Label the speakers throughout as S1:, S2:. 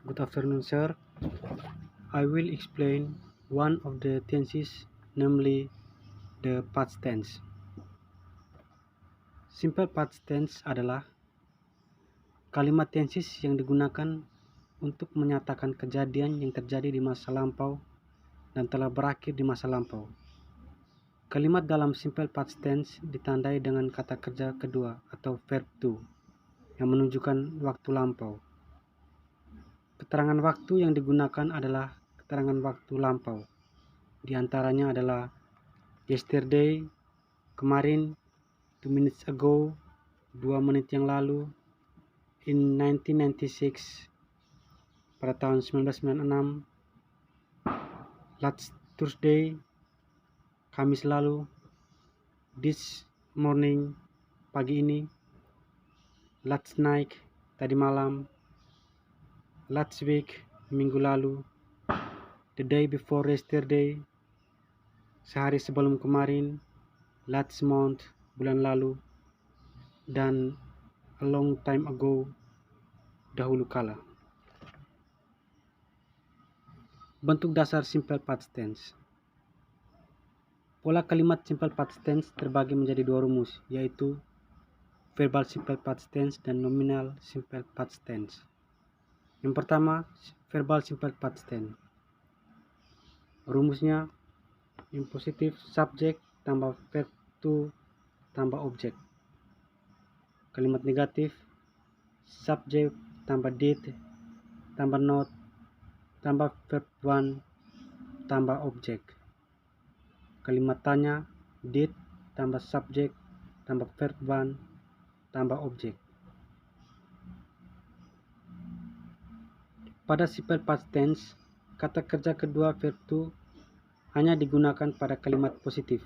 S1: Good afternoon, sir. I will explain one of the tenses, namely the past tense. Simple past tense adalah kalimat tenses yang digunakan untuk menyatakan kejadian yang terjadi di masa lampau dan telah berakhir di masa lampau. Kalimat dalam simple past tense ditandai dengan kata kerja kedua atau verb to yang menunjukkan waktu lampau. Keterangan waktu yang digunakan adalah keterangan waktu lampau. Di antaranya adalah yesterday, kemarin, 2 minutes ago, 2 menit yang lalu, in 1996, pada tahun 1996, last Thursday, Kamis lalu, this morning, pagi ini, last night, tadi malam, last week, minggu lalu, the day before yesterday, sehari sebelum kemarin, last month, bulan lalu, dan a long time ago, dahulu kala. Bentuk dasar simple past tense. Pola kalimat simple past tense terbagi menjadi dua rumus, yaitu verbal simple past tense dan nominal simple past tense. Yang pertama, verbal simple past tense. Rumusnya impositif subject tambah verb to tambah objek. Kalimat negatif subject tambah did tambah not tambah verb one tambah objek. Kalimat tanya did tambah subject tambah verb one tambah objek. Pada simple past tense, kata kerja kedua verb to hanya digunakan pada kalimat positif.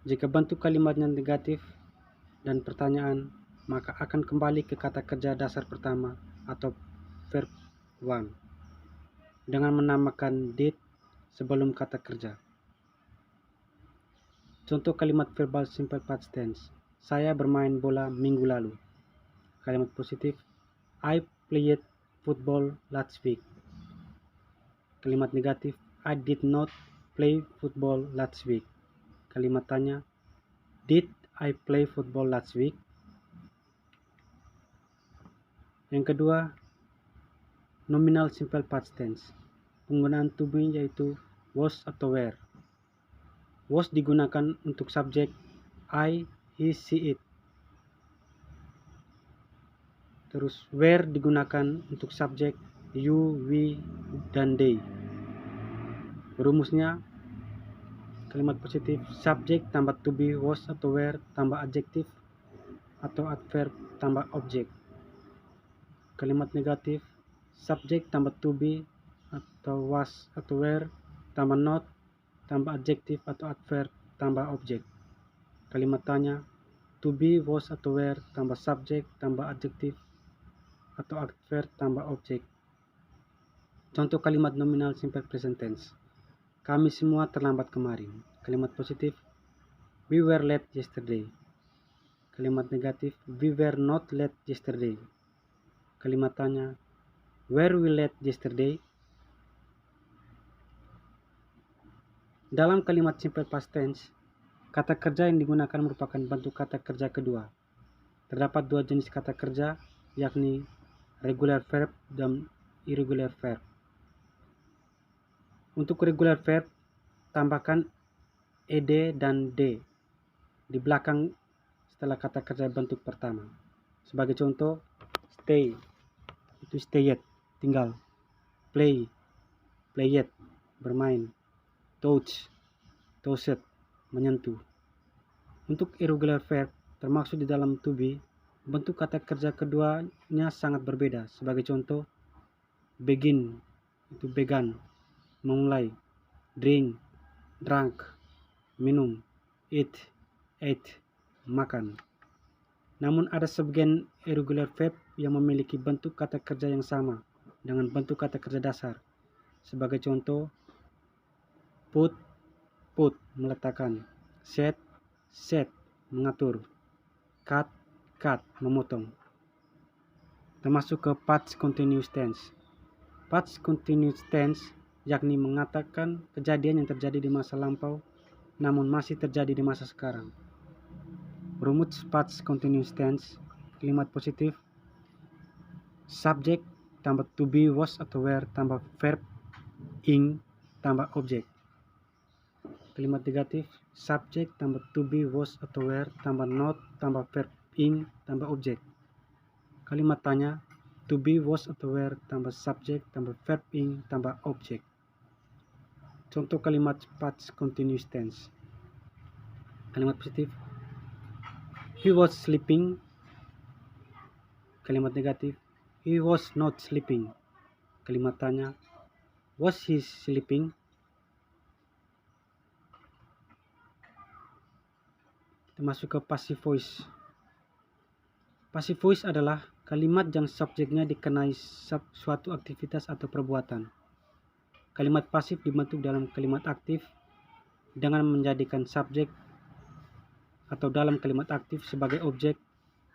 S1: Jika bentuk kalimatnya negatif dan pertanyaan, maka akan kembali ke kata kerja dasar pertama atau verb one dengan menambahkan did sebelum kata kerja. Contoh kalimat verbal simple past tense. Saya bermain bola minggu lalu. Kalimat positif, I played football last week. Kalimat negatif, I did not play football last week. Kalimat tanya, did I play football last week? Yang kedua, nominal simple past tense. Penggunaan to be yaitu was atau were. Was digunakan untuk subjek I, he, she, it. Terus were digunakan untuk subjek you, we, dan they. Rumusnya kalimat positif subjek tambah to be was atau were tambah adjektif atau adverb tambah objek. Kalimat negatif subjek tambah to be atau was atau were tambah not tambah adjektif atau adverb tambah objek. Kalimat tanya to be was atau were tambah subjek tambah adjektif atau adverb tambah objek. Contoh kalimat nominal simple present tense. Kami semua terlambat kemarin. Kalimat positif we were late yesterday. Kalimat negatif we were not late yesterday. Kalimat tanya were we late yesterday? Dalam kalimat simple past tense, kata kerja yang digunakan merupakan bentuk kata kerja kedua. Terdapat dua jenis kata kerja, yakni regular verb dan irregular verb. Untuk regular verb, tambahkan ed dan d di belakang setelah kata kerja bentuk pertama. Sebagai contoh, stay, itu stayed, tinggal. Play, played, bermain. Touch, touched, menyentuh. Untuk irregular verb, termasuk di dalam to be, bentuk kata kerja keduanya sangat berbeda. Sebagai contoh, begin, itu began, memulai. Drink, drank, minum. Eat, ate, makan. Namun ada sebagian irregular verb yang memiliki bentuk kata kerja yang sama dengan bentuk kata kerja dasar. Sebagai contoh, put, put, meletakkan. Set, set, mengatur. Cut, cut, memotong. termasuk ke past continuous tense. Past continuous tense yakni mengatakan kejadian yang terjadi di masa lampau namun masih terjadi di masa sekarang. Rumus past continuous tense, kalimat positif, subject tambah to be, was atau were tambah verb ing tambah objek. Kalimat negatif, subject tambah to be, was atau were tambah not tambah verb ing tambah objek. Kalimat tanya, to be, was atau were tambah subject tambah verb ing tambah objek. Contoh kalimat past continuous tense. Kalimat positif, he was sleeping. Kalimat negatif, he was not sleeping. Kalimat tanya, was he sleeping? Termasuk ke passive voice. Passive voice adalah kalimat yang subjeknya dikenai suatu aktivitas atau perbuatan. Kalimat pasif dibentuk dalam kalimat aktif dengan menjadikan subjek atau dalam kalimat aktif sebagai objek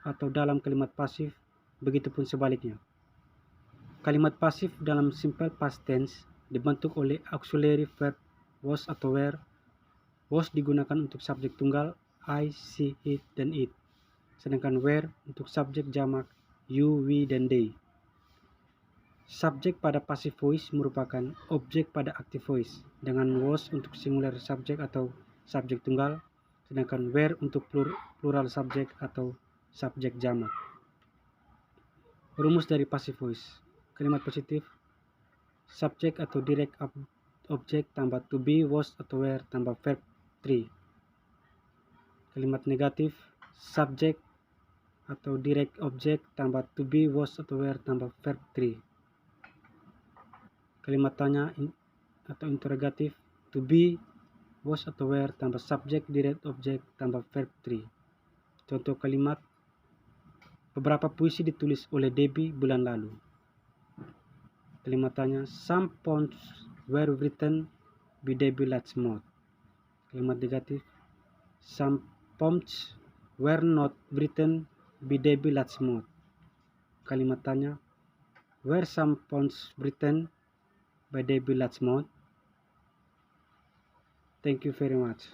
S1: atau dalam kalimat pasif, begitupun sebaliknya. Kalimat pasif dalam simple past tense dibentuk oleh auxiliary verb was atau were. Was digunakan untuk subjek tunggal I, she, it, dan it. Sedangkan were untuk subjek jamak you, we, dan they. Subjek pada passive voice merupakan objek pada active voice dengan was untuk singular subjek atau subjek tunggal, sedangkan were untuk plural subjek atau subjek jamak. Rumus dari passive voice. Kalimat positif, subjek atau direct objek tambah to be, was atau were tambah verb 3. Kalimat negatif, subjek atau direct objek tambah to be, was atau were tambah verb 3. Kalimat tanya atau interrogatif, to be, was atau were tambah subjek direct objek tambah verb 3. Contoh kalimat, beberapa puisi ditulis oleh Debbie bulan lalu. Kalimat tanya, some poems were written by Debbie last month. Kalimat negatif, some poems were not written by Debbie last month. Kalimat tanya, were some poems written by Debbie last month? Thank you very much.